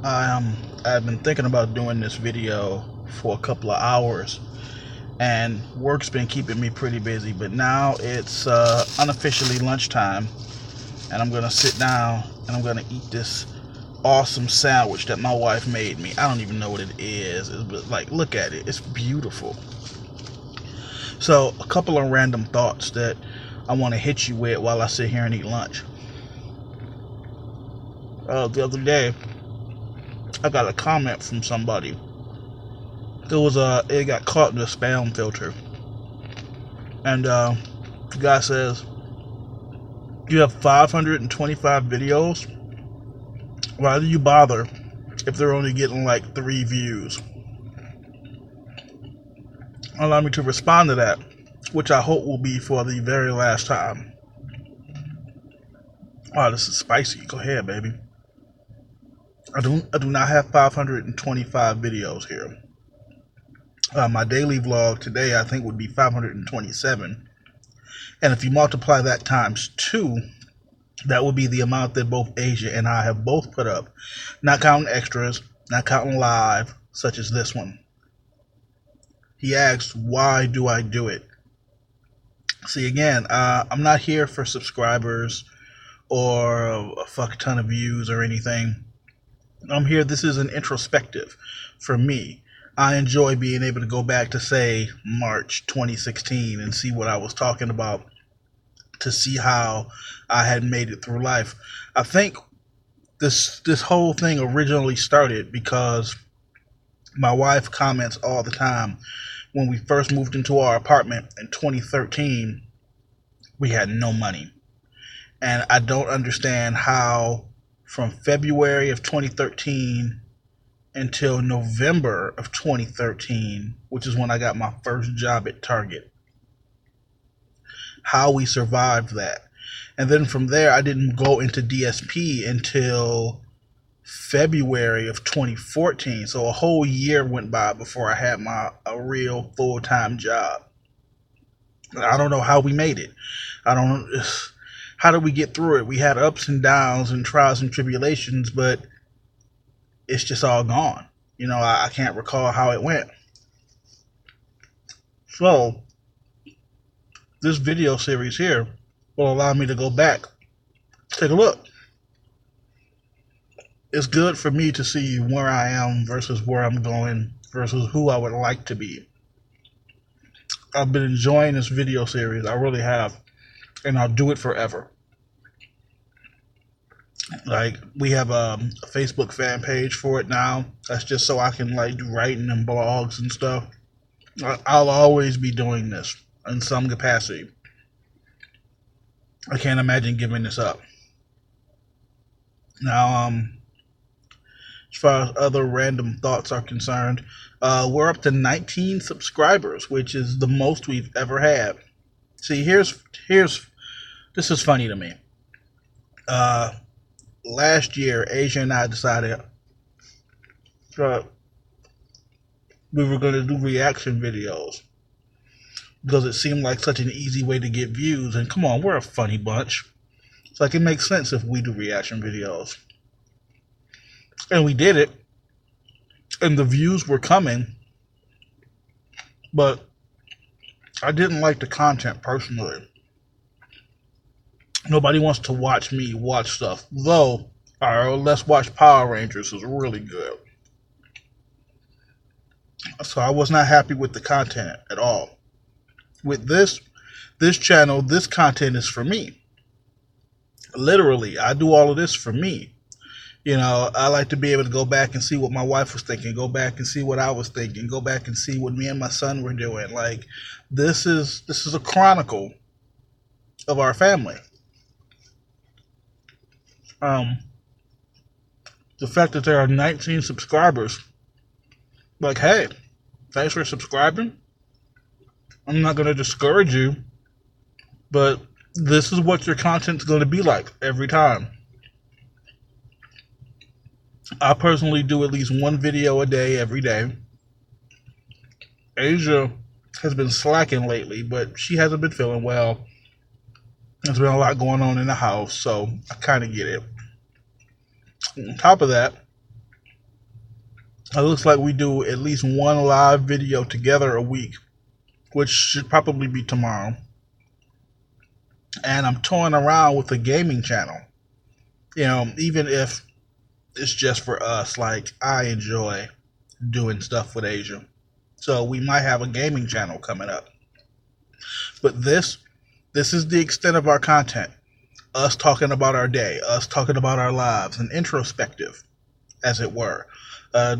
I've been thinking about doing this video for a couple of hours, and work's been keeping me pretty busy. But now it's unofficially lunchtime, and I'm gonna sit down and I'm gonna eat this awesome sandwich that my wife made me. I don't even know what it is, but like, look at it. It's beautiful. So, a couple of random thoughts that I want to hit you with while I sit here and eat lunch. The other day, I got a comment from somebody. It got caught in the spam filter, and the guy says, "You have 525 videos. Why do you bother if they're only getting like 3 views?" Allow me to respond to that, which I hope will be for the very last time. Oh, this is spicy. Go ahead, baby. I do not have 525 videos here. My daily vlog today, I think, would be 527. And if you multiply that times 2, that would be the amount that both Asia and I have both put up. Not counting extras, not counting live, such as this one. He asks, why do I do it? See, again, I'm not here for subscribers or a fuck ton of views or anything. I'm here, this is an introspective for me. I enjoy being able to go back to, say, March 2016 and see what I was talking about, to see how I had made it through life. I think this whole thing originally started because my wife comments all the time. When we first moved into our apartment in 2013, we had no money. And I don't understand how from February of 2013 until November of 2013, which is when I got my first job at Target, how we survived that. And then from there, I didn't go into DSP until February of 2014. So a whole year went by before I had a real full-time job. I don't know how we made it. I don't know. How did we get through it? We had ups and downs and trials and tribulations, but it's just all gone. I can't recall how it went. So this video series here will allow me to go back, take a look. It's good for me to see where I am versus where I'm going versus who I would like to be. I've been enjoying this video series. I really have. And I'll do it forever. Like, we have a Facebook fan page for it now. That's just so I can like do writing and blogs and stuff. I'll always be doing this in some capacity. I can't imagine giving this up. Now, as far as other random thoughts are concerned, we're up to 19 subscribers, which is the most we've ever had. See, here's this is funny to me. Last year, Asia and I decided we were going to do reaction videos because it seemed like such an easy way to get views. And come on, we're a funny bunch. It's like, it makes sense if we do reaction videos. And we did it, and the views were coming, but I didn't like the content personally. Nobody wants to watch me watch stuff, though our Let's Watch Power Rangers is really good. So I was not happy with the content at all. With this channel, this content is for me. Literally, I do all of this for me. I like to be able to go back and see what my wife was thinking, go back and see what I was thinking, go back and see what me and my son were doing. Like, this is a chronicle of our family. The fact that there are 19 subscribers, like, hey, thanks for subscribing. I'm not going to discourage you, but this is what your content's going to be like every time. I personally do at least one video a day every day. Asia has been slacking lately, but she hasn't been feeling well. There's been a lot going on in the house, so I kind of get it. On top of that, It looks like we do at least one live video together a week, which should probably be tomorrow. And I'm toying around with a gaming channel. Even if it's just for us, like I enjoy doing stuff with Asia. So we might have a gaming channel coming up. But this is the extent of our content. Us talking about our day, us talking about our lives, and introspective, as it were.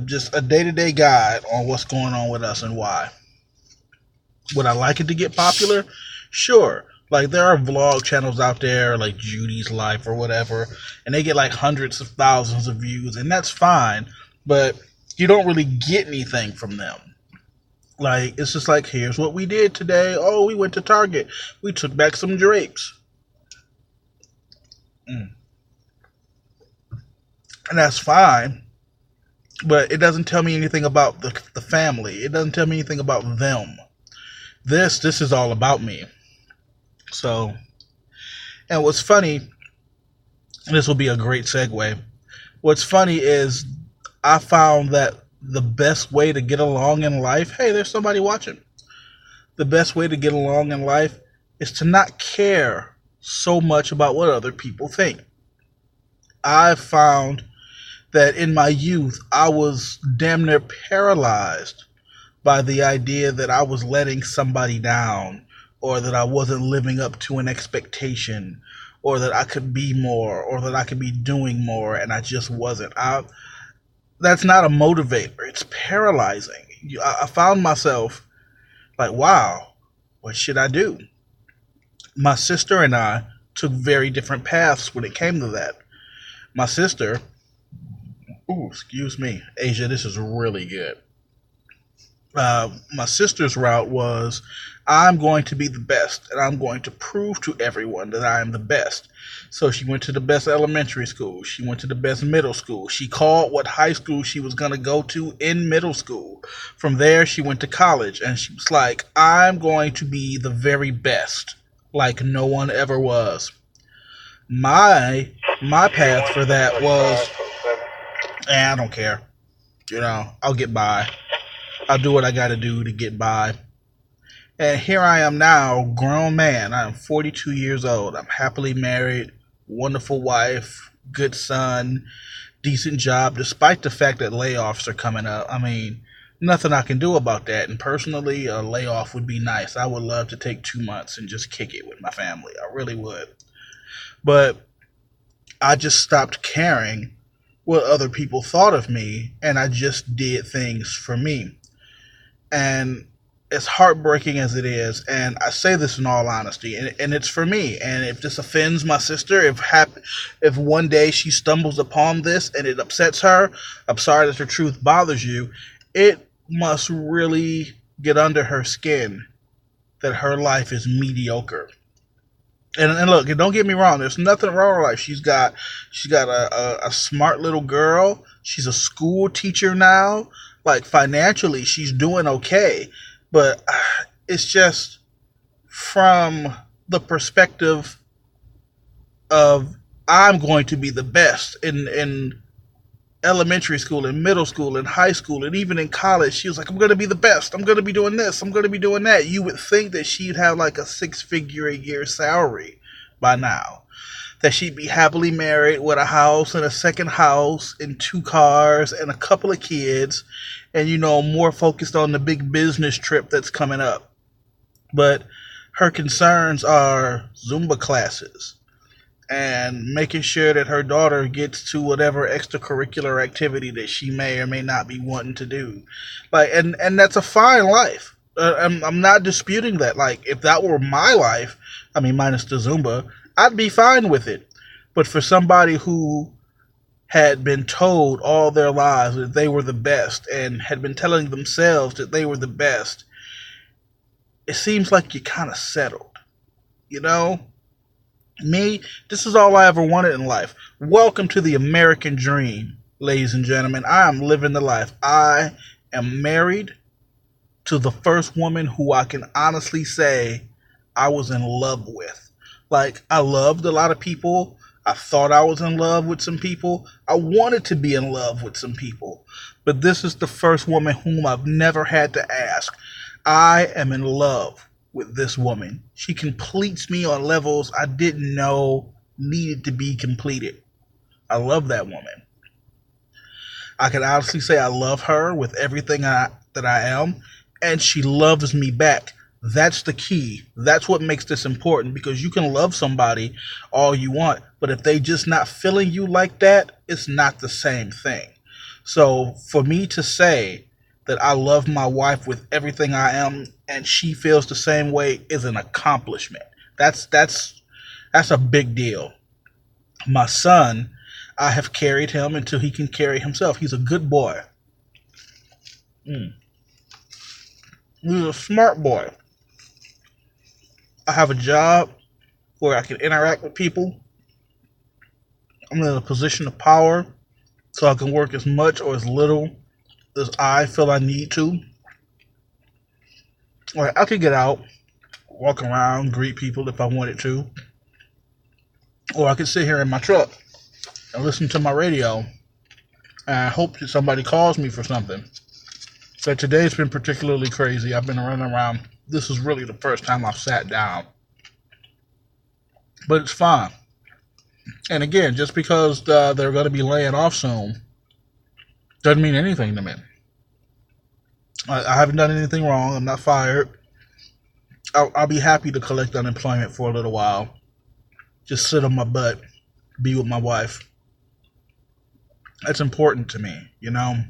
Just a day-to-day guide on what's going on with us and why. Would I like it to get popular? Sure. Like, there are vlog channels out there, like Judy's Life or whatever, and they get like hundreds of thousands of views, and that's fine, but you don't really get anything from them. Like, it's just like, here's what we did today. Oh, we went to Target. We took back some drapes. And that's fine, but it doesn't tell me anything about the family. It doesn't tell me anything about them. This is all about me. So, and what's funny, and this will be a great segue, what's funny is I found that the best way to get along in life, hey, there's somebody watching. The best way to get along in life is to not care so much about what other people think. I found that in my youth, I was damn near paralyzed by the idea that I was letting somebody down, or that I wasn't living up to an expectation, or that I could be more, or that I could be doing more, and I just wasn't. That's not a motivator. It's paralyzing. I found myself like, wow, what should I do? My sister and I took very different paths when it came to that. My sister, excuse me, Asia, this is really good. My sister's route was, I'm going to be the best, and I'm going to prove to everyone that I am the best. So she went to the best elementary school. She went to the best middle school. She called what high school she was going to go to in middle school. From there, she went to college, and she was like, I'm going to be the very best, like no one ever was. My path for that was, I don't care. I'll get by. I'll do what I got to do to get by. And here I am now, grown man. I am 42 years old. I'm happily married, wonderful wife, good son, decent job, despite the fact that layoffs are coming up. I mean, nothing I can do about that. And personally, a layoff would be nice. I would love to take 2 months and just kick it with my family. I really would. But I just stopped caring what other people thought of me, and I just did things for me. And as heartbreaking as it is, and I say this in all honesty, and it's for me, and if this offends my sister, if one day she stumbles upon this and it upsets her, I'm sorry that the truth bothers you, it must really get under her skin that her life is mediocre. And look, don't get me wrong, there's nothing wrong with life. She's got a smart little girl. She's a school teacher now. Like, financially, she's doing okay. But it's just from the perspective of, I'm going to be the best in elementary school, in middle school, in high school, and even in college. She was like, I'm going to be the best. I'm going to be doing this. I'm going to be doing that. You would think that she'd have like a 6-figure a year salary by now. That she'd be happily married with a house and a second house and 2 cars and a couple of kids, and more focused on the big business trip that's coming up. But her concerns are Zumba classes and making sure that her daughter gets to whatever extracurricular activity that she may or may not be wanting to do. Like, and that's a fine life. I'm not disputing that. Like, if that were my life, I mean, minus the Zumba, I'd be fine with it. But for somebody who had been told all their lives that they were the best and had been telling themselves that they were the best, it seems like you kind of settled. Me, this is all I ever wanted in life. Welcome to the American dream, ladies and gentlemen. I am living the life. I am married to the first woman who I can honestly say I was in love with. Like, I loved a lot of people. I thought I was in love with some people. I wanted to be in love with some people. But this is the first woman whom I've never had to ask. I am in love with this woman. She completes me on levels I didn't know needed to be completed. I love that woman. I can honestly say I love her with everything that I am, and she loves me back. That's the key. That's what makes this important, because you can love somebody all you want, but if they just not feeling you like that, it's not the same thing. So for me to say that I love my wife with everything I am and she feels the same way is an accomplishment. That's a big deal. My son, I have carried him until he can carry himself. He's a good boy. Mm. He's a smart boy. I have a job where I can interact with people. I'm in a position of power, so I can work as much or as little as I feel I need to. Or I could get out, walk around, greet people if I wanted to. Or I could sit here in my truck and listen to my radio, and I hope that somebody calls me for something. So today's been particularly crazy. I've been running around. This is really the first time I've sat down. But it's fine. And again, just because they're going to be laying off soon doesn't mean anything to me. I haven't done anything wrong. I'm not fired. I'll be happy to collect unemployment for a little while. Just sit on my butt, be with my wife. That's important to me, you know?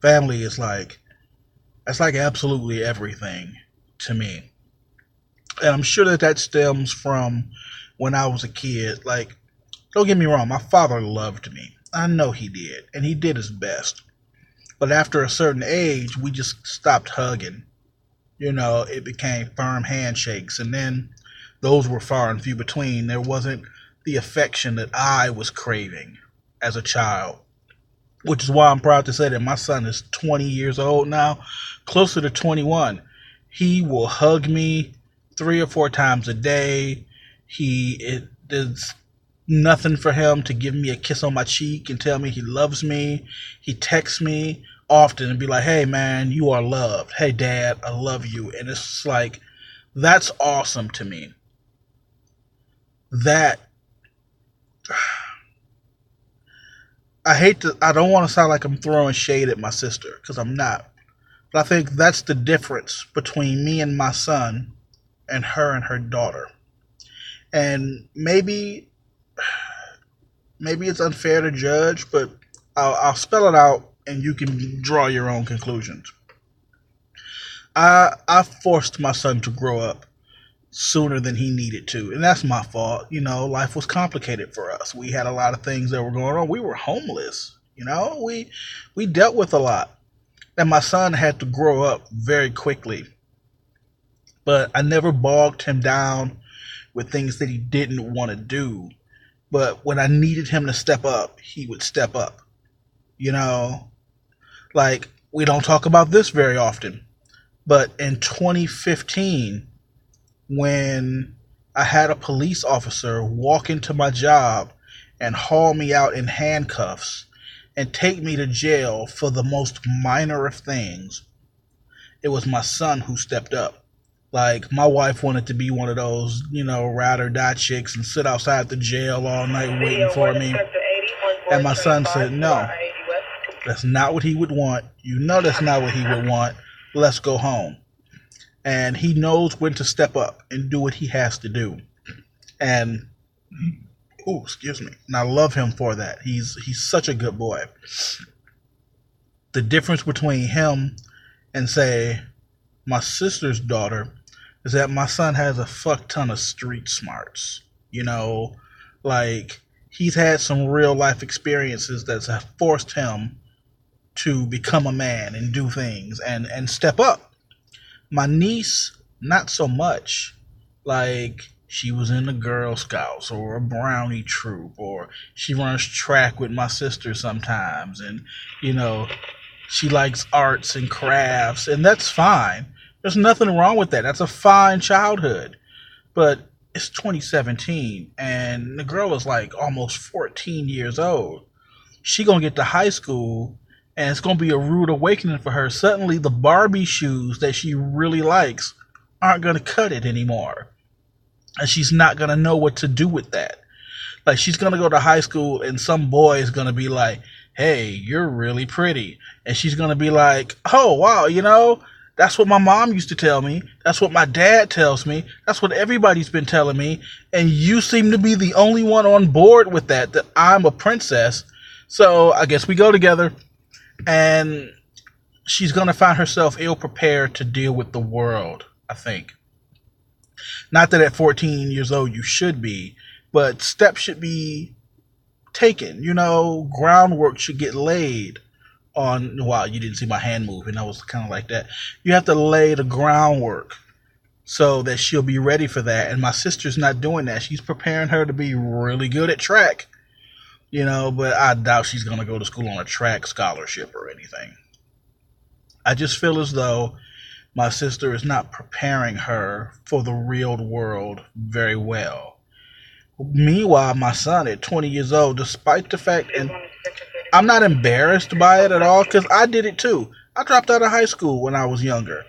Family is that's like absolutely everything to me. And I'm sure that stems from when I was a kid. Like, don't get me wrong, my father loved me. I know he did, and he did his best. But after a certain age, we just stopped hugging. You know, it became firm handshakes, and then those were far and few between. There wasn't the affection that I was craving as a child, which is why I'm proud to say that my son is 20 years old now, closer to 21. He will hug me 3 or 4 times a day. There's nothing for him to give me a kiss on my cheek and tell me he loves me. He texts me often and be like, "Hey man, you are loved. Hey dad, I love you." And it's like, that's awesome to me. That I don't want to sound like I'm throwing shade at my sister, because I'm not. But I think that's the difference between me and my son and her daughter. And maybe it's unfair to judge, but I'll spell it out and you can draw your own conclusions. I forced my son to grow up sooner than he needed to, and that's my fault. You know, life was complicated for us. We had a lot of things that were going on. We were homeless. You know, we dealt with a lot, and my son had to grow up very quickly. But I never bogged him down with things that he didn't want to do. But when I needed him to step up, he would step up. You know, like, we don't talk about this very often, but in 2015, when I had a police officer walk into my job and haul me out in handcuffs and take me to jail for the most minor of things, it was my son who stepped up. Like, my wife wanted to be one of those, you know, ride or die chicks and sit outside the jail all night waiting for me. And my son said, no, that's not what he would want. You know that's not what he would want. Let's go home. And he knows when to step up and do what he has to do. And, oh, excuse me. And I love him for that. He's such a good boy. The difference between him and, say, my sister's daughter is that my son has a fuck ton of street smarts. You know, like, he's had some real life experiences that have forced him to become a man and do things and step up. My niece, not so much. Like, she was in the Girl Scouts or a Brownie troop, or she runs track with my sister sometimes, and, you know, she likes arts and crafts, and that's fine. There's nothing wrong with that. That's a fine childhood. But it's 2017 and the girl is like almost 14 years old. She gonna get to high school and it's gonna be a rude awakening for her. Suddenly the Barbie shoes that she really likes aren't gonna cut it anymore. And she's not gonna know what to do with that. Like she's gonna go to high school and some boy is gonna be like, "Hey, you're really pretty," and she's gonna be like, "Oh wow, that's what my mom used to tell me. That's what my dad tells me. That's what everybody's been telling me, and you seem to be the only one on board with that I'm a princess. So I guess we go together." And she's gonna find herself ill prepared to deal with the world. I think. Not that at 14 years old you should be, but steps should be taken. Groundwork should get laid on. Wow, you didn't see my hand moving. I was kind of like that. You have to lay the groundwork so that she'll be ready for that. And my sister's not doing that. She's preparing her to be really good at track, but I doubt she's going to go to school on a track scholarship or anything. I just feel as though my sister is not preparing her for the real world very well. Meanwhile, my son at 20 years old, despite the fact, and I'm not embarrassed by it at all because I did it too. I dropped out of high school when I was younger.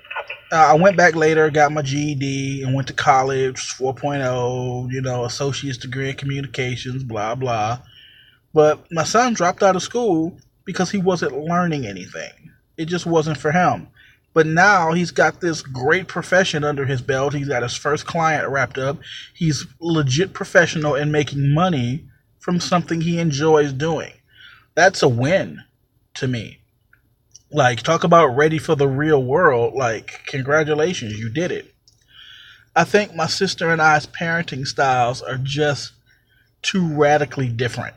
I went back later, got my GED, and went to college, 4.0, associate's degree in communications, blah, blah. But my son dropped out of school because he wasn't learning anything. It just wasn't for him. But now he's got this great profession under his belt. He's got his first client wrapped up. He's legit professional in making money from something he enjoys doing. That's a win to me. Like, talk about ready for the real world. Like, congratulations, you did it. I think my sister and I's parenting styles are just too radically different.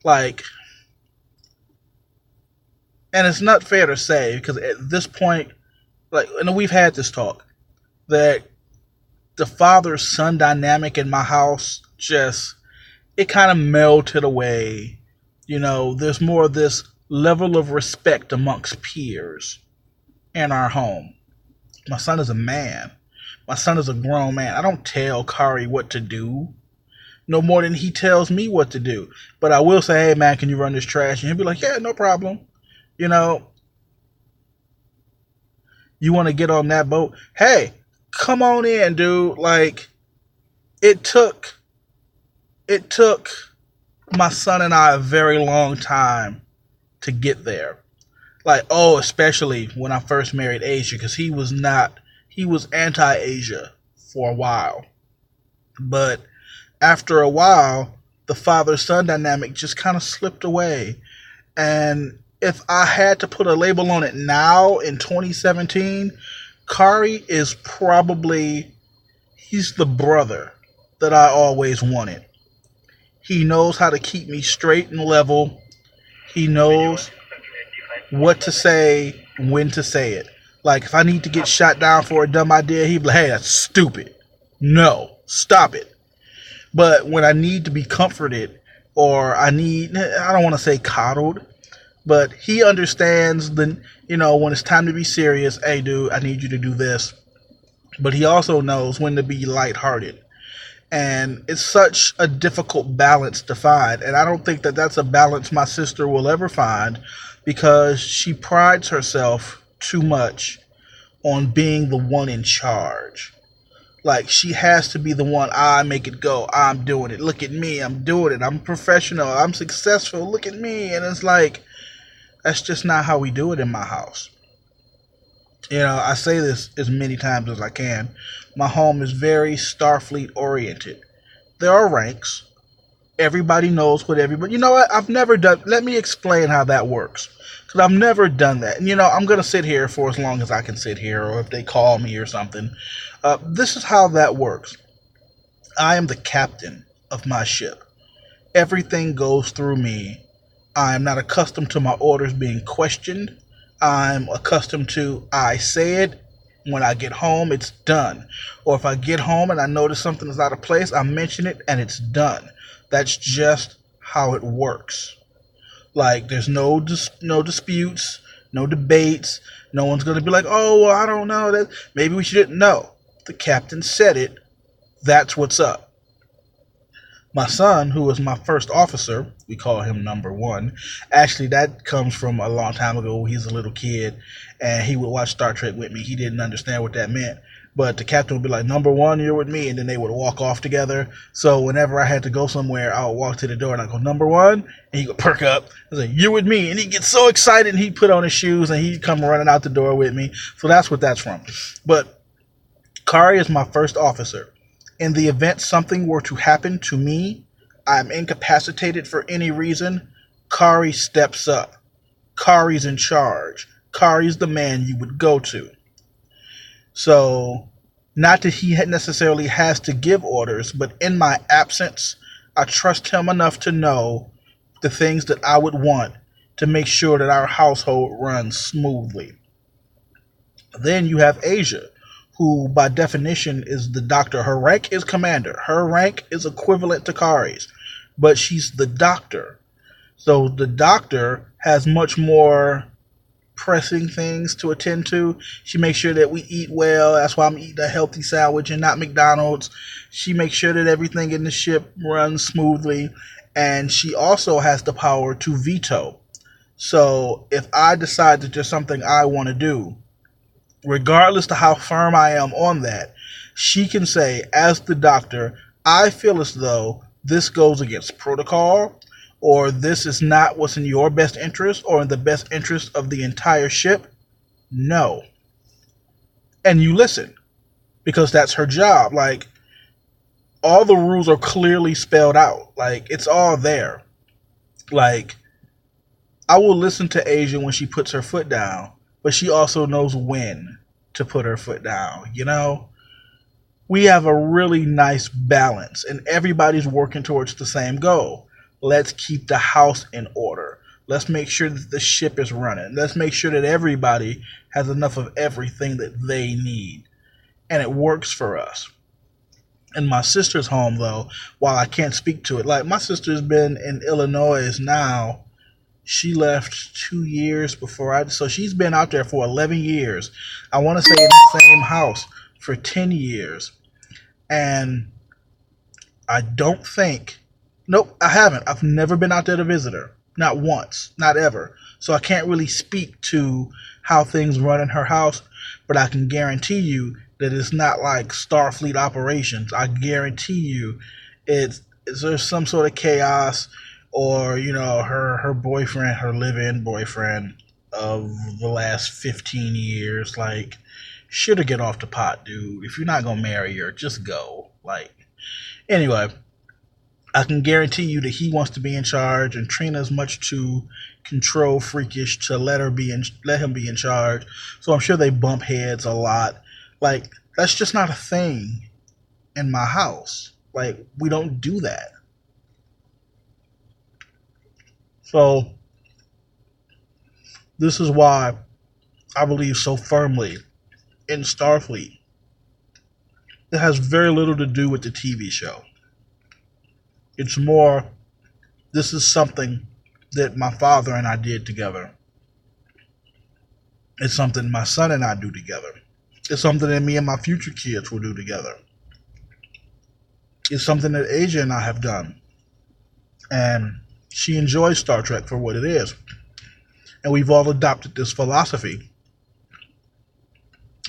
Like, and it's not fair to say, because at this point, and we've had this talk, that the father-son dynamic in my house it kind of melted away. There's more of this level of respect amongst peers in our home. My son is a man. My son is a grown man. I don't tell Kari what to do no more than he tells me what to do. But I will say, "Hey man, can you run this trash?" And he'll be like, "Yeah, no problem." You want to get on that boat? Hey, come on in, dude. Like, it took my son and I a very long time to get there. Like, especially when I first married Asia, because he was anti-Asia for a while. But after a while, the father-son dynamic just kind of slipped away. And if I had to put a label on it now in 2017, Kari is he's the brother that I always wanted. He knows how to keep me straight and level. He knows what to say, when to say it. Like, if I need to get shot down for a dumb idea, he'd be like, "Hey, that's stupid. No, stop it." But when I need to be comforted, or I don't want to say coddled, but he understands when it's time to be serious. "Hey, dude, I need you to do this." But he also knows when to be lighthearted. And it's such a difficult balance to find. And I don't think that that's a balance my sister will ever find, because she prides herself too much on being the one in charge. Like, she has to be the one. "I make it go. I'm doing it. Look at me. I'm doing it. I'm professional. I'm successful. Look at me." And it's like, that's just not how we do it in my house. I say this as many times as I can. My home is very Starfleet oriented. There are ranks. Everybody knows what everybody... You know what? I've never done... Let me explain how that works. Because I've never done that. And, I'm going to sit here for as long as I can sit here, or if they call me or something. This is how that works. I am the captain of my ship. Everything goes through me. I am not accustomed to my orders being questioned. I'm accustomed to, I say it, when I get home, it's done. Or if I get home and I notice something is out of place, I mention it and it's done. That's just how it works. Like, there's no disputes, no debates. No one's going to be like, "Oh, well, I don't know. Maybe we shouldn't." No. The captain said it. That's what's up. My son, who was my first officer, we call him number one. Actually, that comes from a long time ago when he was a little kid and he would watch Star Trek with me. He didn't understand what that meant. But the captain would be like, number one, you're with me. And then they would walk off together. So whenever I had to go somewhere, I would walk to the door and I go, number one. And he would perk up. I was like, you're with me. And he'd get so excited and he'd put on his shoes and he'd come running out the door with me. So that's what that's from. But Kari is my first officer. In the event something were to happen to me, I'm incapacitated for any reason, Kari steps up. Kari's in charge. Kari's the man you would go to. So, not that he necessarily has to give orders, but in my absence, I trust him enough to know the things that I would want to make sure that our household runs smoothly. Then you have Asia, who by definition is the doctor. Her rank is commander. Her rank is equivalent to Kari's, but she's the doctor. So the doctor has much more pressing things to attend to. She makes sure that we eat well. That's why I'm eating a healthy sandwich and not McDonald's. She makes sure that everything in the ship runs smoothly. And she also has the power to veto. So if I decide that there's something I want to do, regardless of how firm I am on that, she can say, as the doctor, I feel as though this goes against protocol, or this is not what's in your best interest or in the best interest of the entire ship. No. And you listen, because that's her job. Like, all the rules are clearly spelled out. Like, it's all there. Like, I will listen to Asia when she puts her foot down, but she also knows when to put her foot down. You know, we have a really nice balance and everybody's working towards the same goal. Let's keep the house in order. Let's make sure that the ship is running. Let's make sure that everybody has enough of everything that they need. And it works for us. In my sister's home, though, while I can't speak to it, like my sister's been in Illinois now. She left 2 years before so she's been out there for 11 years. I want to say in the same house for 10 years. And I don't think, nope, I haven't. I've never been out there to visit her. Not once, not ever. So I can't really speak to how things run in her house, but I can guarantee you that it's not like Starfleet operations. I guarantee you there's some sort of chaos. Or, you know, her boyfriend, her live-in boyfriend of the last 15 years, like, should have get off the pot, dude. If you're not going to marry her, just go. Like, anyway, I can guarantee you that he wants to be in charge, and Trina's much too control freakish to let him be in charge. So I'm sure they bump heads a lot. Like, that's just not a thing in my house. Like, we don't do that. So, this is why I believe so firmly in Starfleet. It has very little to do with the TV show. It's more, this is something that my father and I did together. It's something my son and I do together. It's something that me and my future kids will do together. It's something that Asia and I have done. And she enjoys Star Trek for what it is. And we've all adopted this philosophy.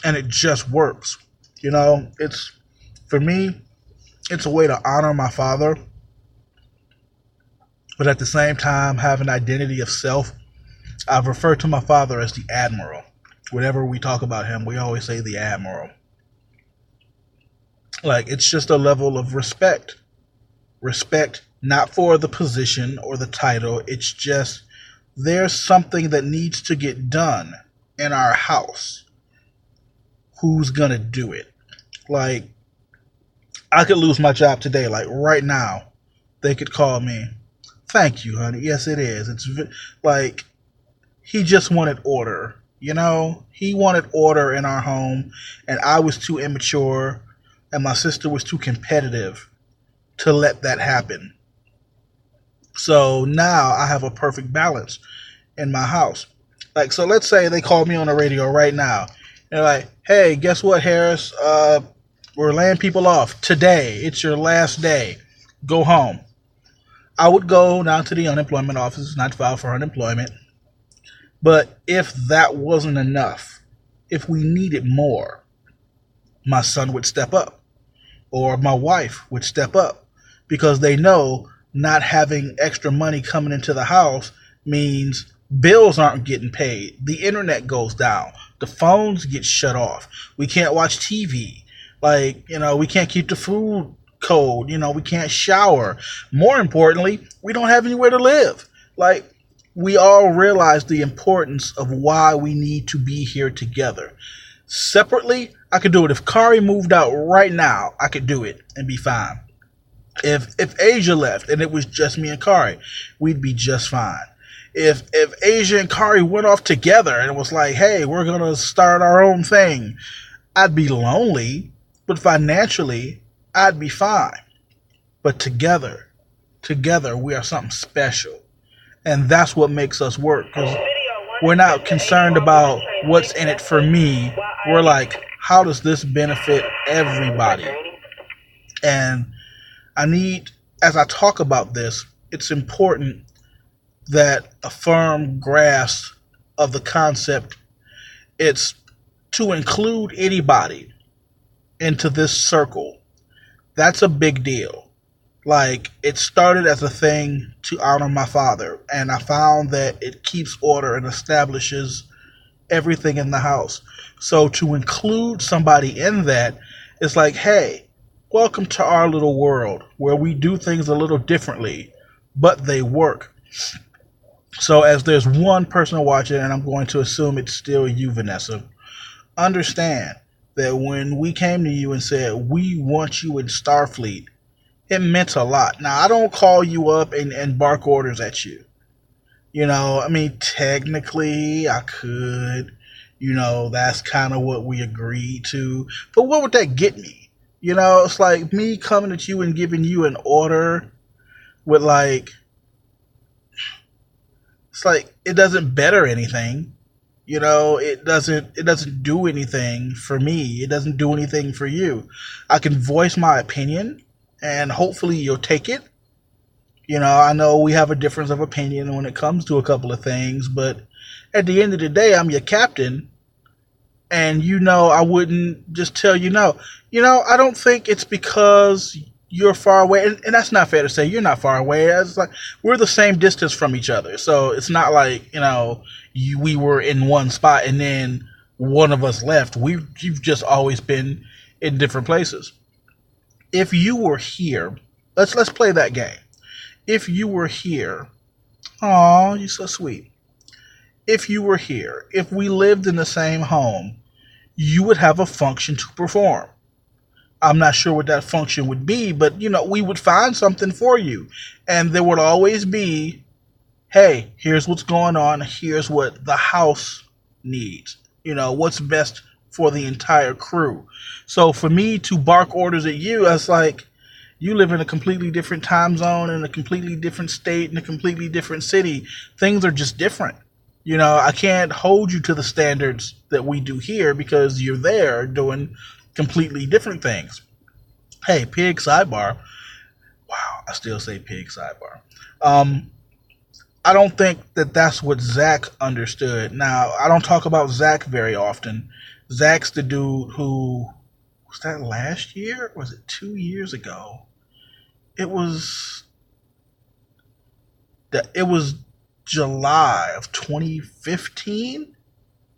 And it just works. You know, for me, it's a way to honor my father, but at the same time have an identity of self. I've referred to my father as the Admiral. Whenever we talk about him, we always say the Admiral. Like, it's just a level of respect. Respect not for the position or the title. It's just there's something that needs to get done in our house. Who's gonna do it? Like, I could lose my job today. Like, right now, they could call me. Thank you, honey. Yes, it is. It's like, he just wanted order. You know, he wanted order in our home, and I was too immature, and my sister was too competitive to let that happen. So now I have a perfect balance in my house. Like, so let's say they call me on the radio right now. They're like, hey, guess what, Harris? We're laying people off today. It's your last day. go home. I would go down to the unemployment office, not file for unemployment. But if that wasn't enough, if we needed more, my son would step up or my wife would step up because they know not having extra money coming into the house means bills aren't getting paid. The internet goes down. The phones get shut off. We can't watch TV. Like, we can't keep the food cold. We can't shower. More importantly, we don't have anywhere to live. Like, we all realize the importance of why we need to be here together. Separately, I could do it. If Kari moved out right now, I could do it and be fine. If Asia left and it was just me and Kari, we'd be just fine. If Asia and Kari went off together and it was like, hey, we're gonna start our own thing, I'd be lonely, but financially, I'd be fine. But together, we are something special. And that's what makes us work, because we're not concerned about what's in it for me. We're like, how does this benefit everybody? And as I talk about this, it's important that a firm grasp of the concept, it's to include anybody into this circle. That's a big deal. Like, it started as a thing to honor my father, and I found that it keeps order and establishes everything in the house. So to include somebody in that, it's like, hey, welcome to our little world where we do things a little differently, but they work. So as there's one person watching, and I'm going to assume it's still you, Vanessa, understand that when we came to you and said, we want you in Starfleet, it meant a lot. Now, I don't call you up and bark orders at you. Technically, I could. That's kind of what we agreed to. But what would that get me? It's like me coming at you and giving you an order with it's like it doesn't better anything. It doesn't do anything for me. It doesn't do anything for you. I can voice my opinion and hopefully you'll take it. I know we have a difference of opinion when it comes to a couple of things, but at the end of the day, I'm your captain. And I wouldn't just tell you no. I don't think it's because you're far away. And that's not fair to say. You're not far away. It's like we're the same distance from each other. So it's not like, we were in one spot and then one of us left. You've just always been in different places. If you were here, let's play that game. If you were here, aw, you're so sweet. If you were here, if we lived in the same home, you would have a function to perform. I'm not sure what that function would be, but we would find something for you. And there would always be, hey, here's what's going on. Here's what the house needs. What's best for the entire crew. So for me to bark orders at you, it's like you live in a completely different time zone, in a completely different state, in a completely different city. Things are just different. I can't hold you to the standards that we do here because you're there doing completely different things. Hey, pig sidebar. Wow, I still say pig sidebar. I don't think that that's what Zach understood. Now, I don't talk about Zach very often. Zach's the dude who, was that last year? Or was it 2 years ago? It was July of 2015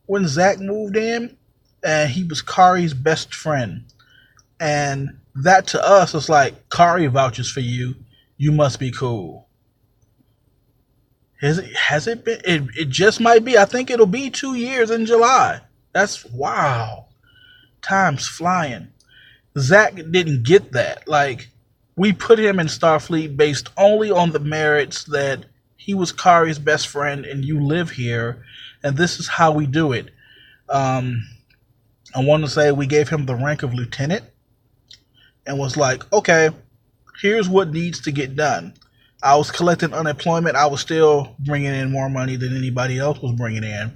when Zach moved in, and he was Kari's best friend. And that to us is like, Kari vouches for you. You must be cool. Has it been? It just might be. I think it'll be 2 years in July. That's wow. Time's flying. Zach didn't get that. Like, we put him in Starfleet based only on the merits that he was Kari's best friend and you live here, and this is how we do it. I want to say we gave him the rank of lieutenant and was like, okay, here's what needs to get done. I was collecting unemployment. I was still bringing in more money than anybody else was bringing in.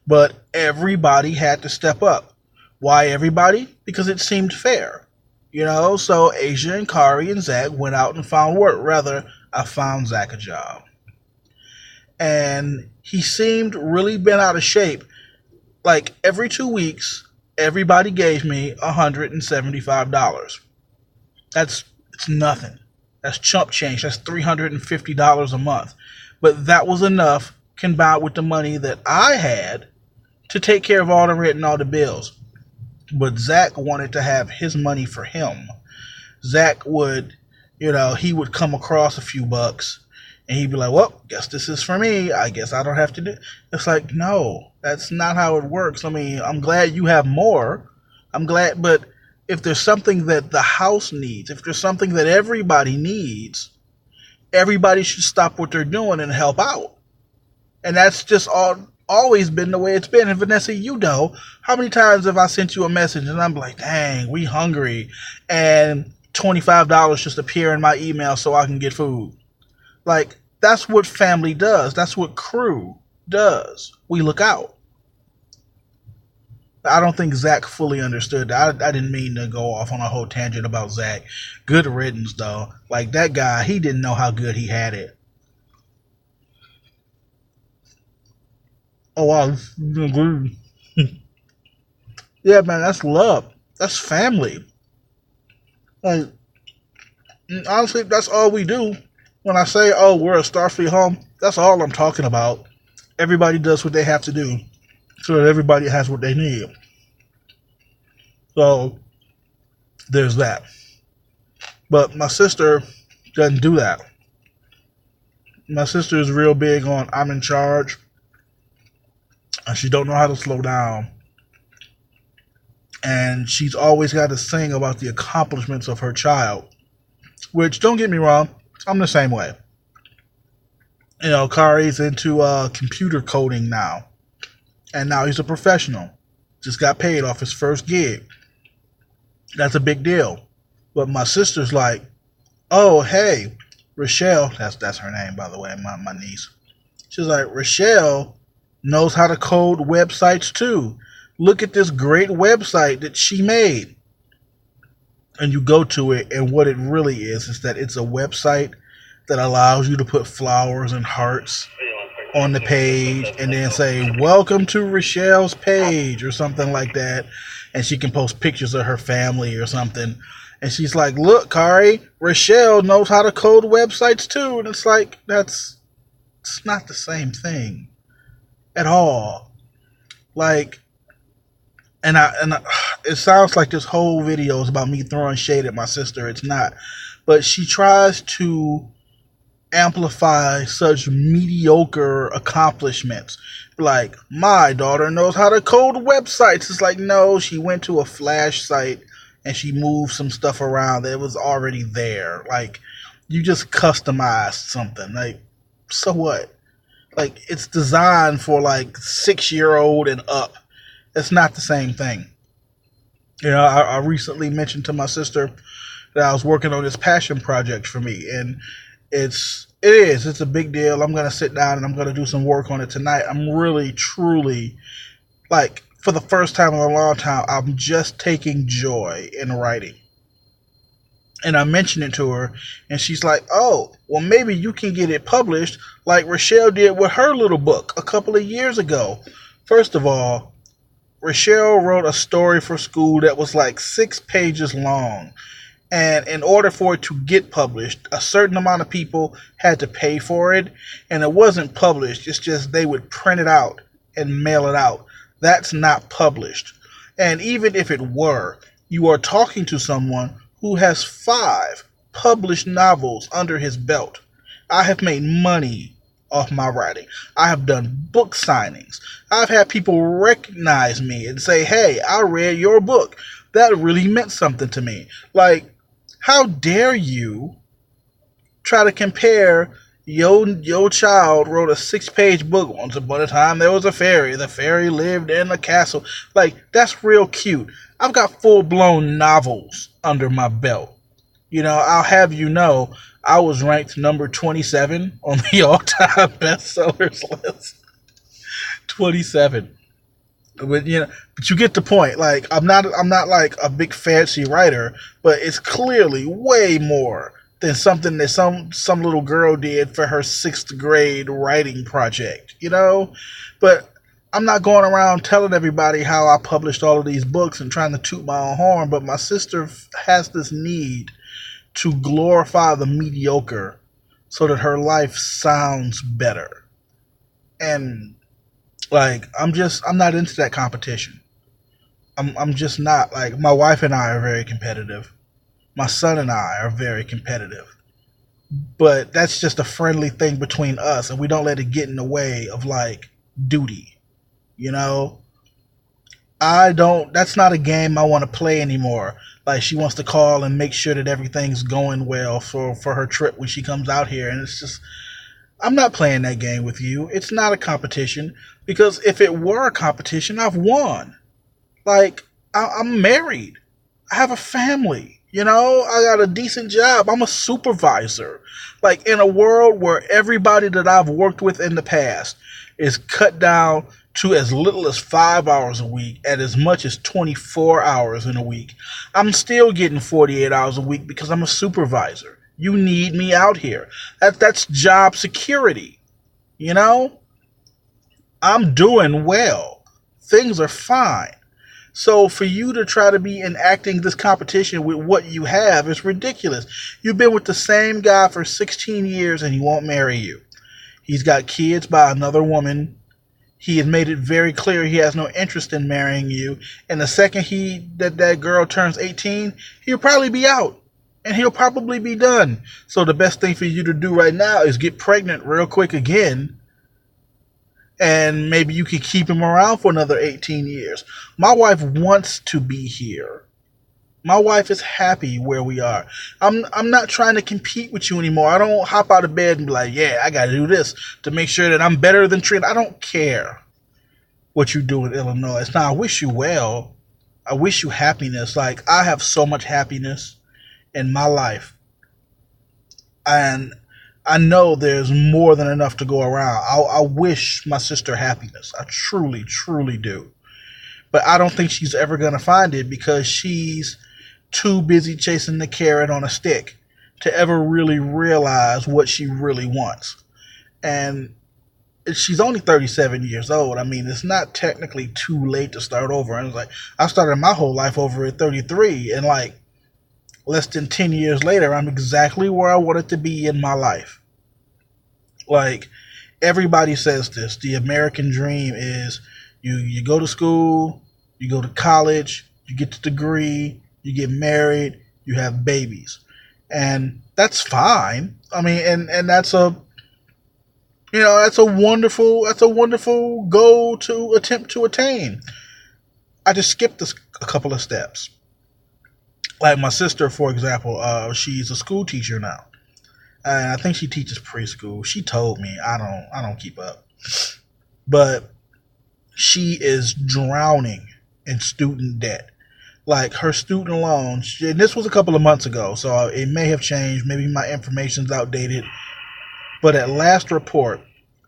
But everybody had to step up. Why everybody? Because it seemed fair. You know, so Asia and Kari and Zach went out and found work. Rather, I found Zach a job. And he seemed really bent out of shape. Like every 2 weeks, everybody gave me $175. It's nothing. That's chump change. That's $350 a month. But that was enough combined with the money that I had to take care of all the rent and all the bills. But Zach wanted to have his money for him. Zach would, he would come across a few bucks and he'd be like, well, guess this is for me. I guess I don't have to do. It's like, no, that's not how it works. I mean, I'm glad you have more. I'm glad, but if there's something that the house needs, if there's something that everybody needs, everybody should stop what they're doing and help out. And that's just always been the way it's been. And Vanessa, you know, how many times have I sent you a message and I'm like, dang, we hungry, and $25 just appear in my email so I can get food. Like, that's what family does. That's what crew does. We look out. I don't think Zach fully understood that. I didn't mean to go off on a whole tangent about Zach. Good riddance, though. Like, that guy, he didn't know how good he had it. Oh, wow. Yeah, man, that's love. That's family. Like, honestly, that's all we do. When I say, oh, we're a Starfleet home, that's all I'm talking about. Everybody does what they have to do so that everybody has what they need. So, there's that. But my sister doesn't do that. My sister is real big on I'm in charge, and she don't know how to slow down. And she's always got to sing about the accomplishments of her child. Which, don't get me wrong, I'm the same way. You know, Kari's into computer coding now. And now he's a professional. Just got paid off his first gig. That's a big deal. But my sister's like, oh, hey, Rochelle, that's her name, by the way, my niece. She's like, Rochelle knows how to code websites too. Look at this great website that she made. And you go to it, and what it really is that it's a website that allows you to put flowers and hearts on the page and then say, welcome to Rochelle's page or something like that. And she can post pictures of her family or something. And she's like, look, Kari, Rochelle knows how to code websites too. And it's like, it's not the same thing at all. Like, and it sounds like this whole video is about me throwing shade at my sister. It's not. But she tries to amplify such mediocre accomplishments. Like, my daughter knows how to code websites. It's like, no, she went to a Flash site and she moved some stuff around that was already there. Like, you just customized something. Like, so what? Like, it's designed for like 6-year-old and up. It's not the same thing. You know, I recently mentioned to my sister that I was working on this passion project for me, and it's a big deal. I'm going to sit down and I'm going to do some work on it tonight. I'm really, truly, like, for the first time in a long time, I'm just taking joy in writing. And I mentioned it to her, and she's like, oh, well, maybe you can get it published like Rochelle did with her little book a couple of years ago. First of all, Rochelle wrote a story for school that was like 6 pages long. And in order for it to get published, a certain amount of people had to pay for it. And it wasn't published. It's just they would print it out and mail it out. That's not published. And even if it were, you are talking to someone who has 5 published novels under his belt. I have made money off my writing. I have done book signings. I've had people recognize me and say, hey, I read your book. That really meant something to me. Like, how dare you try to compare your child wrote a 6-page book. Once upon a time there was a fairy. The fairy lived in a castle. Like, that's real cute. I've got full-blown novels under my belt. You know, I'll have you know, I was ranked number 27 on the all-time bestsellers list. 27. But but you get the point. Like I'm not like a big fancy writer, but it's clearly way more than something that some little girl did for her sixth grade writing project. But I'm not going around telling everybody how I published all of these books and trying to toot my own horn. But my sister has this need to glorify the mediocre so that her life sounds better. And like I'm not into that competition. I'm just not. Like, my wife and I are very competitive. My son and I are very competitive. But that's just a friendly thing between us, and we don't let it get in the way of like duty. You know, I don't. That's not a game I want to play anymore. Like, she wants to call and make sure that everything's going well for her trip when she comes out here, and it's just I'm not playing that game with you. It's not a competition, because if it were a competition, I've won. Like, I'm married. I have a family. I got a decent job. I'm a supervisor. Like, in a world where everybody that I've worked with in the past is cut down to as little as 5 hours a week and as much as 24 hours in a week, I'm still getting 48 hours a week because I'm a supervisor. You need me out here. That's job security. You know? I'm doing well. Things are fine. So for you to try to be enacting this competition with what you have is ridiculous. You've been with the same guy for 16 years and he won't marry you. He's got kids by another woman. He has made it very clear he has no interest in marrying you. And the second that girl turns 18, he'll probably be out. And he'll probably be done. So the best thing for you to do right now is get pregnant real quick again, and maybe you could keep him around for another 18 years. My wife wants to be here. My wife is happy where we are. I'm not trying to compete with you anymore. I don't hop out of bed and be like, yeah, I got to do this to make sure that I'm better than Trent. I don't care what you do in Illinois. Now, I wish you well. I wish you happiness. Like, I have so much happiness in my life. And I know there's more than enough to go around. I wish my sister happiness. I truly, truly do. But I don't think she's ever going to find it because she's too busy chasing the carrot on a stick to ever really realize what she really wants. And she's only 37 years old. I mean, it's not technically too late to start over. And it's like, I started my whole life over at 33, and like less than 10 years later, I'm exactly where I wanted to be in my life. Like, everybody says this. The American dream is you go to school, you go to college, you get the degree, you get married, you have babies. And that's fine. I mean, and that's a wonderful goal to attempt to attain. I just skipped a couple of steps. Like my sister, for example, she's a school teacher now. And I think she teaches preschool. She told me. I don't keep up. But she is drowning in student debt. Like, her student loans, and this was a couple of months ago, so it may have changed. Maybe my information's outdated. But at last report,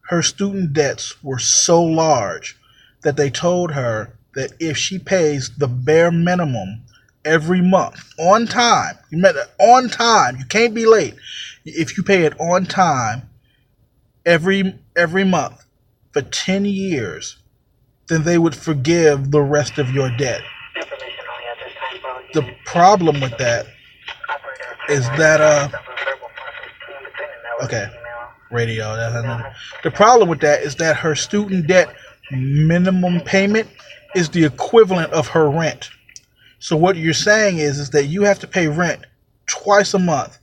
her student debts were so large that they told her that if she pays the bare minimum every month on time, you can't be late. If you pay it on time every month for 10 years, then they would forgive the rest of your debt. The problem with that is that okay, radio. The problem with that is that her student debt minimum payment is the equivalent of her rent. So what you're saying is that you have to pay rent twice a month,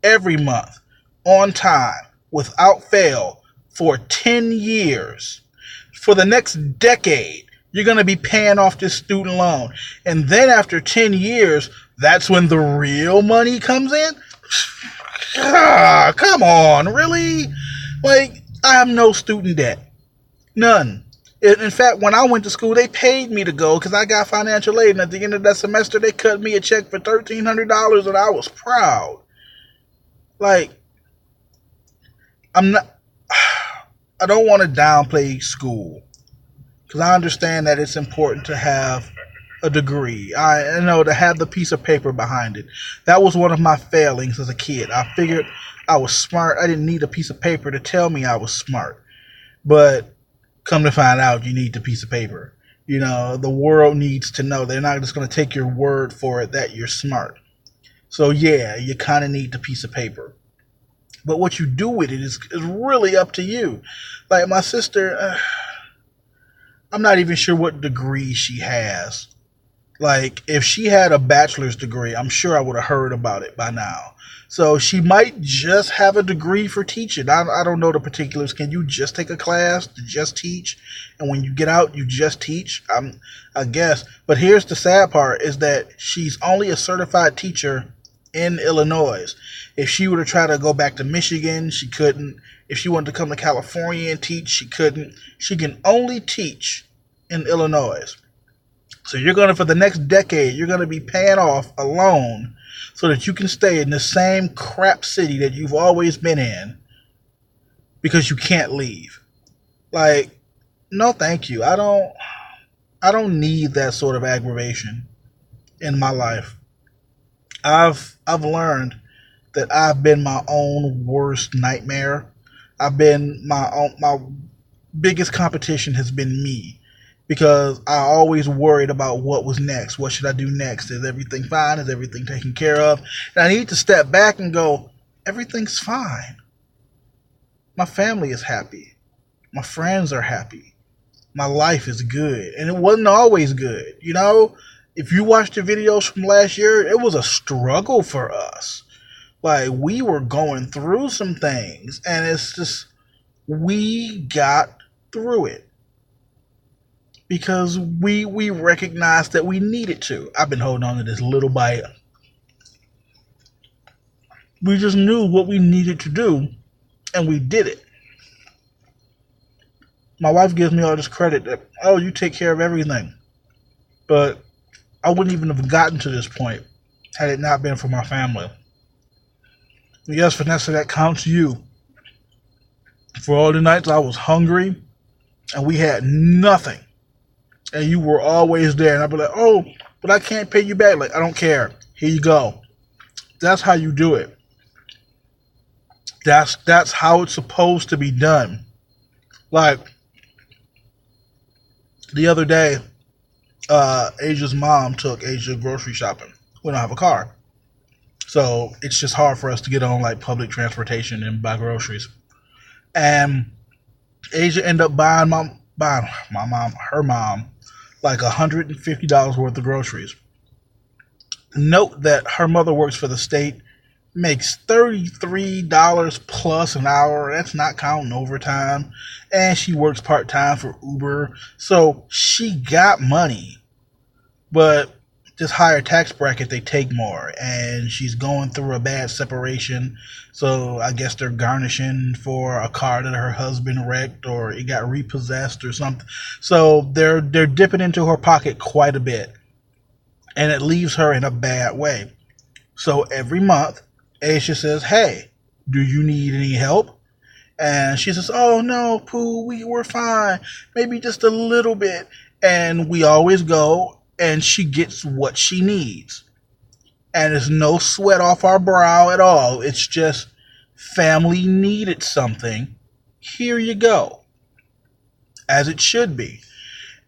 every month, on time, without fail, for 10 years. For the next decade, you're going to be paying off this student loan. And then after 10 years, that's when the real money comes in? Come on, really? Like, I have no student debt. None. In fact, when I went to school, they paid me to go because I got financial aid. And at the end of that semester, they cut me a check for $1,300, and I was proud. Like, I don't want to downplay school. because I understand that it's important to have a degree. I know to have the piece of paper behind it. That was one of my failings as a kid. I figured I was smart. I didn't need a piece of paper to tell me I was smart. But come to find out, you need the piece of paper. You know, the world needs to know. They're not just going to take your word for it that you're smart. So yeah, you kind of need the piece of paper. But what you do with it is really up to you. Like my sister, I'm not even sure what degree she has. Like, if she had a bachelor's degree, I'm sure I would have heard about it by now. So she might just have a degree for teaching. I don't know the particulars. Can you just take a class to just teach? And when you get out, you just teach? I guess. But here's the sad part is that she's only a certified teacher in Illinois. If she were to try to go back to Michigan, she couldn't. If she wanted to come to California and teach, she couldn't. She can only teach in Illinois. So you're going to, for the next decade, you're going to be paying off a loan so that you can stay in the same crap city that you've always been in because you can't leave. Like, no, thank you. I don't need that sort of aggravation in my life. I've learned that I've been my own worst nightmare. My biggest competition has been me because I always worried about what was next. What should I do next? Is everything fine? Is everything taken care of? And I need to step back and go, everything's fine. My family is happy. My friends are happy. My life is good. And it wasn't always good. You know, if you watch the videos from last year, it was a struggle for us. Like, we were going through some things, and it's just, we got through it because we recognized that we needed to. I've been holding on to this little bite. We just knew what we needed to do, and we did it. My wife gives me all this credit that, oh, you take care of everything. But I wouldn't even have gotten to this point had it not been for my family. Yes, Vanessa, that counts you. For all the nights I was hungry and we had nothing. And you were always there. And I'd be like, oh, but I can't pay you back. Like, I don't care. Here you go. That's how you do it. That's how it's supposed to be done. Like, the other day, Asia's mom took Asia grocery shopping. We don't have a car. So it's just hard for us to get on like public transportation and buy groceries. And Asia ended up buying her mom, like $150 worth of groceries. Note that her mother works for the state, makes $33 plus an hour. That's not counting overtime. And she works part-time for Uber. So she got money. But this higher tax bracket, they take more. And she's going through a bad separation. So I guess they're garnishing for a car that her husband wrecked or it got repossessed or something. So they're dipping into her pocket quite a bit. And it leaves her in a bad way. So every month, Aisha says, hey, do you need any help? And she says, oh, no, Pooh, we're fine. Maybe just a little bit. And we always go, and she gets what she needs. And there's no sweat off our brow at all. It's just family needed something. Here you go. As it should be.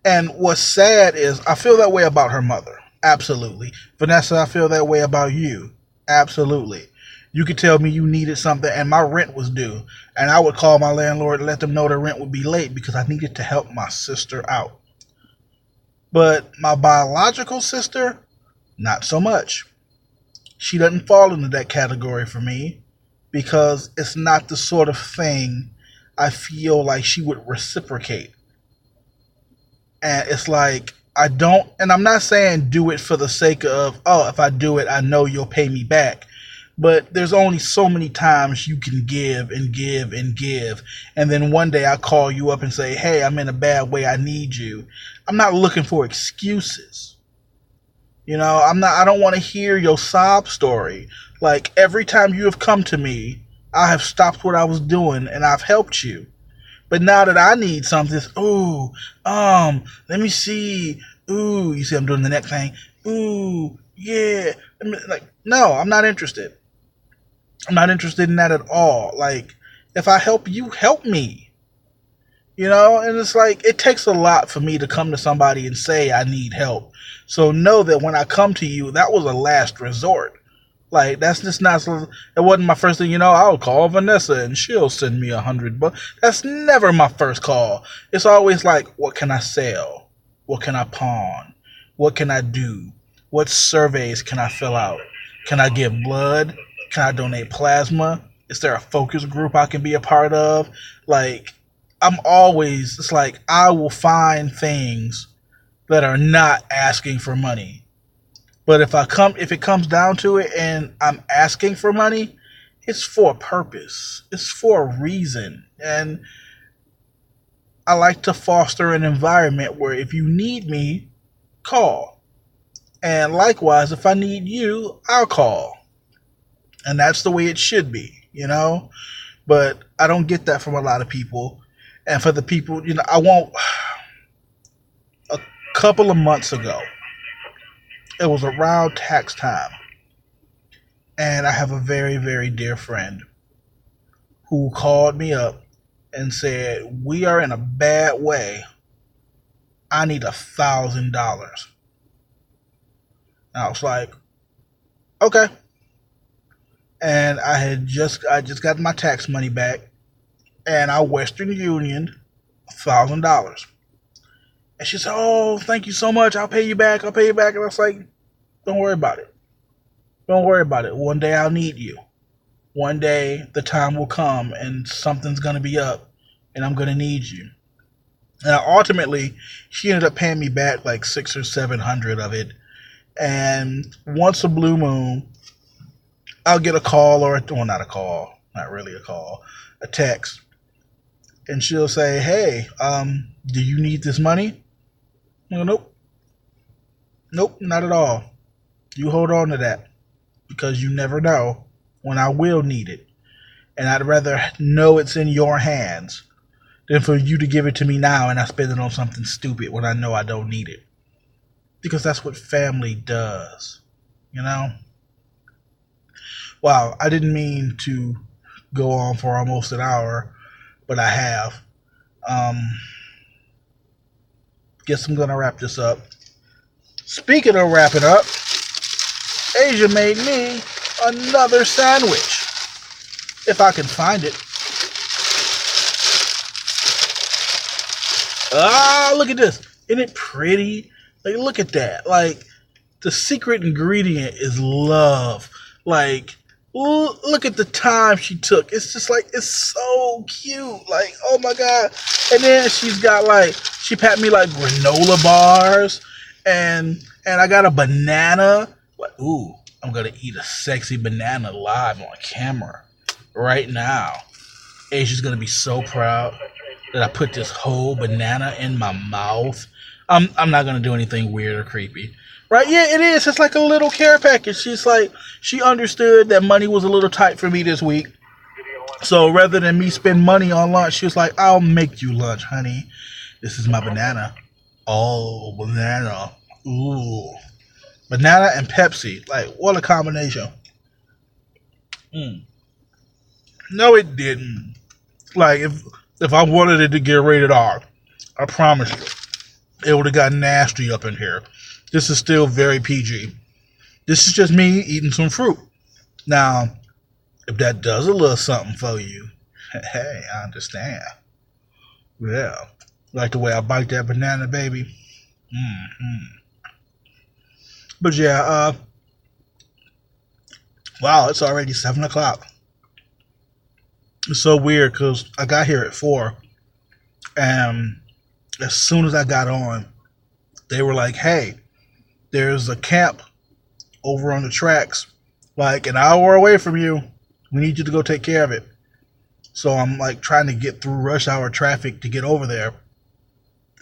And what's sad is I feel that way about her mother. Absolutely. Vanessa, I feel that way about you. Absolutely. You could tell me you needed something and my rent was due. And I would call my landlord and let them know the rent would be late because I needed to help my sister out. But my biological sister, not so much. She doesn't fall into that category for me because it's not the sort of thing I feel like she would reciprocate. And it's like, I don't, and I'm not saying do it for the sake of, oh, if I do it, I know you'll pay me back. But there's only so many times you can give and give and give. And then one day I call you up and say, hey, I'm in a bad way. I need you. I'm not looking for excuses. You know, I don't want to hear your sob story. Like every time you have come to me, I have stopped what I was doing and I've helped you. But now that I need something, it's, ooh, let me see. Ooh, you see I'm doing the next thing. Ooh, yeah. Like, no, I'm not interested. I'm not interested in that at all. Like, if I help you, help me. And it's like, it takes a lot for me to come to somebody and say I need help. So know that when I come to you, that was a last resort. Like, that's just not, it wasn't my first thing, I'll call Vanessa and she'll send me $100. That's never my first call. It's always like, what can I sell? What can I pawn? What can I do? What surveys can I fill out? Can I give blood? Can I donate plasma? Is there a focus group I can be a part of? Like, it's like, I will find things that are not asking for money. But if it comes down to it and I'm asking for money, it's for a purpose. It's for a reason. And I like to foster an environment where if you need me, call. And likewise, if I need you, I'll call. And that's the way it should be, But I don't get that from a lot of people. And for the people, I won't. A couple of months ago, it was around tax time. And I have a very, very dear friend who called me up and said, we are in a bad way. I need $1,000. I was like, okay. And I just got my tax money back, and I Western Union $1,000. And she said, oh, thank you so much. I'll pay you back. And I was like, don't worry about it. Don't worry about it. One day I'll need you. One day the time will come and something's going to be up and I'm going to need you. And ultimately, she ended up paying me back like $600 or $700 of it. And once a blue moon, I'll get a call not a call, not really a call, a text. And she'll say, hey, do you need this money? I go, nope. Nope, not at all. You hold on to that because you never know when I will need it. And I'd rather know it's in your hands than for you to give it to me now and I spend it on something stupid when I know I don't need it. Because that's what family does, Wow, I didn't mean to go on for almost an hour, but I have. Guess I'm going to wrap this up. Speaking of wrapping up, Asia made me another sandwich. If I can find it. Ah, look at this. Isn't it pretty? Like, look at that. Like, the secret ingredient is love. Like, look at the time she took. It's just like, it's so cute. Like, oh my God. And then she packed me like granola bars. And I got a banana. Like, ooh, I'm going to eat a sexy banana live on camera right now. Asia's going to be so proud that I put this whole banana in my mouth. I'm not going to do anything weird or creepy. Right? Yeah, it is. It's like a little care package. She understood that money was a little tight for me this week. So rather than me spend money on lunch, she was like, I'll make you lunch, honey. This is my banana. Oh, banana. Ooh. Banana and Pepsi. Like, what a combination. No, it didn't. Like, if I wanted it to get rated R, I promise you, it would have got nasty up in here. This is still very PG. This is just me eating some fruit. Now, if that does a little something for you, hey, I understand. Yeah. Like the way I bite that banana, baby. But yeah, wow, it's already 7 o'clock. It's so weird because I got here at 4, and as soon as I got on, they were like, hey, there's a camp over on the tracks, like an hour away from you. We need you to go take care of it. So I'm like trying to get through rush hour traffic to get over there.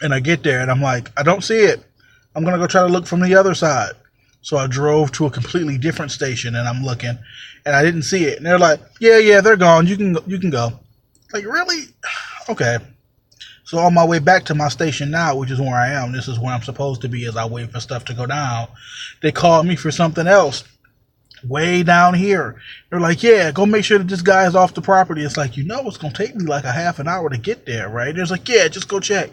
And I get there and I'm like, I don't see it. I'm going to go try to look from the other side. So I drove to a completely different station and I'm looking and I didn't see it. And they're like, yeah, they're gone. You can go. Like, really? Okay. So on my way back to my station now, which is where I am, this is where I'm supposed to be as I wait for stuff to go down, they called me for something else way down here. They're like, yeah, go make sure that this guy is off the property. It's like, it's going to take me like a half an hour to get there, right? There's like, yeah, just go check.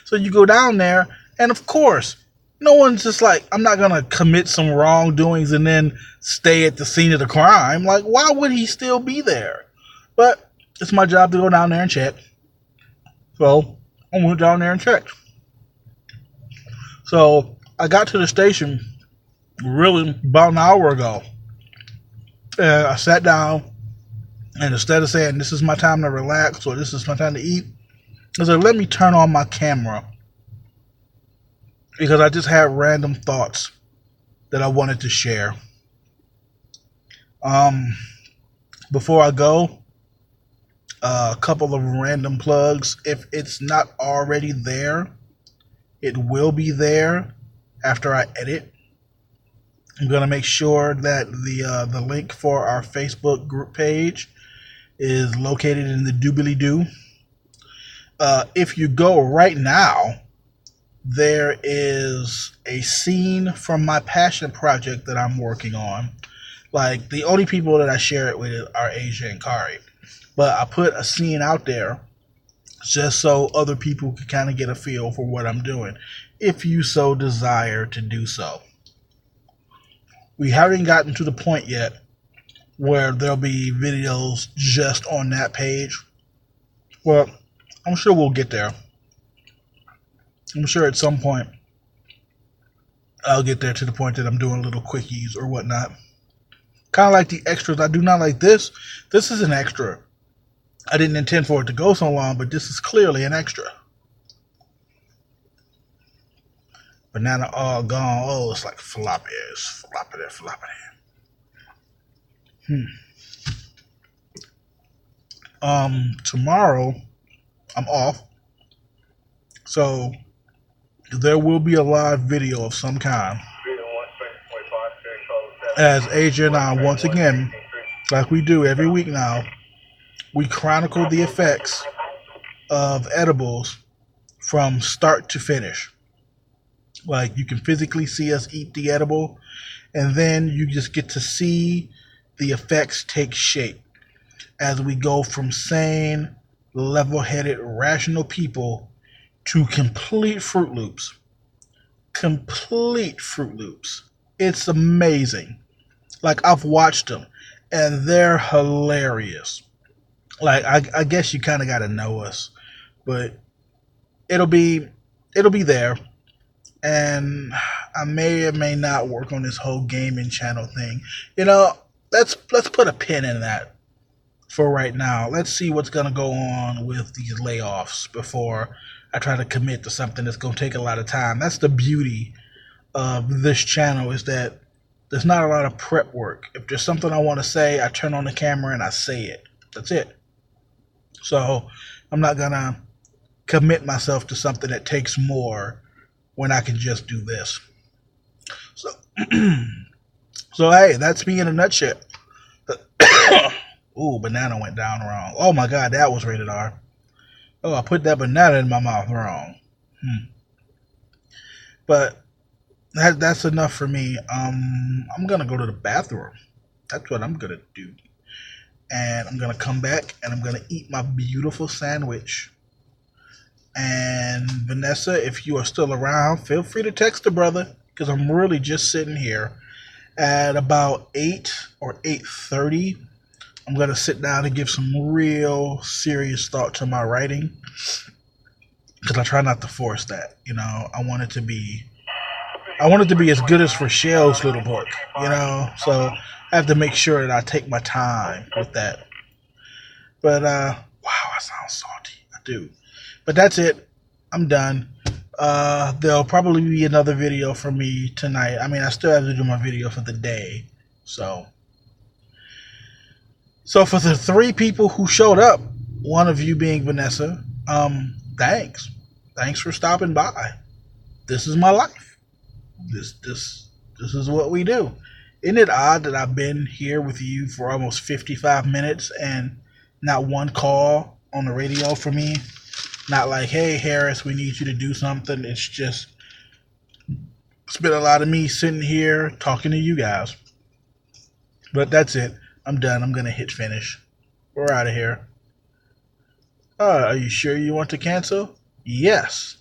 So you go down there, and of course, no one's just like, I'm not going to commit some wrongdoings and then stay at the scene of the crime. Like, why would he still be there? But it's my job to go down there and check. So I went down there and checked. So I got to the station really about an hour ago. And I sat down, and instead of saying, this is my time to relax or this is my time to eat, I said, let me turn on my camera. Because I just had random thoughts that I wanted to share. Before I go, a couple of random plugs. If it's not already there, it will be there after I edit. I'm going to make sure that the link for our Facebook group page is located in the doobly-doo. If you go right now, there is a scene from my passion project that I'm working on. Like, the only people that I share it with are Asia and Kari. But I put a scene out there just so other people can kind of get a feel for what I'm doing, if you so desire to do so. We haven't gotten to the point yet where there'll be videos just on that page. Well, I'm sure we'll get there. I'm sure at some point I'll get there to the point that I'm doing little quickies or whatnot. Kind of like the extras. I do not like this. This is an extra. I didn't intend for it to go so long, but this is clearly an extra. Banana all gone. Oh, it's like floppy. It's floppy. Tomorrow I'm off, so there will be a live video of some kind. As Asia and I, once again, like we do every week now, we chronicle the effects of edibles from start to finish. Like, you can physically see us eat the edible, and then you just get to see the effects take shape as we go from sane, level-headed, rational people to complete Fruit Loops. Complete Fruit Loops. It's amazing. Like, I've watched them, and they're hilarious. Like, I guess you kind of got to know us, but it'll be there. And I may or may not work on this whole gaming channel thing. Let's put a pin in that for right now. Let's see what's going to go on with these layoffs before I try to commit to something that's going to take a lot of time. That's the beauty of this channel, is that there's not a lot of prep work. If there's something I want to say, I turn on the camera and I say it. That's it. So I'm not going to commit myself to something that takes more when I can just do this. So hey, that's me in a nutshell. Ooh, banana went down wrong. Oh my God, that was rated R. Oh, I put that banana in my mouth wrong. But that's enough for me. I'm gonna go to the bathroom. That's what I'm gonna do. And I'm gonna come back and I'm gonna eat my beautiful sandwich. And Vanessa, if you are still around, feel free to text the brother, because I'm really just sitting here. At about 8 or 8:30, I'm going to sit down and give some real serious thought to my writing, because I try not to force that. I want it to be as good as Rochelle's little book, so I have to make sure that I take my time with that. But wow, I sound salty. I do. But that's it. I'm done. There'll probably be another video from me tonight. I mean, I still have to do my video for the day. So for the 3 people who showed up, one of you being Vanessa, thanks. Thanks for stopping by. This is my life. This is what we do. Isn't it odd that I've been here with you for almost 55 minutes and not one call on the radio for me? Not like, hey, Harris, we need you to do something. It's been a lot of me sitting here talking to you guys. But that's it. I'm done. I'm going to hit finish. We're out of here. Are you sure you want to cancel? Yes.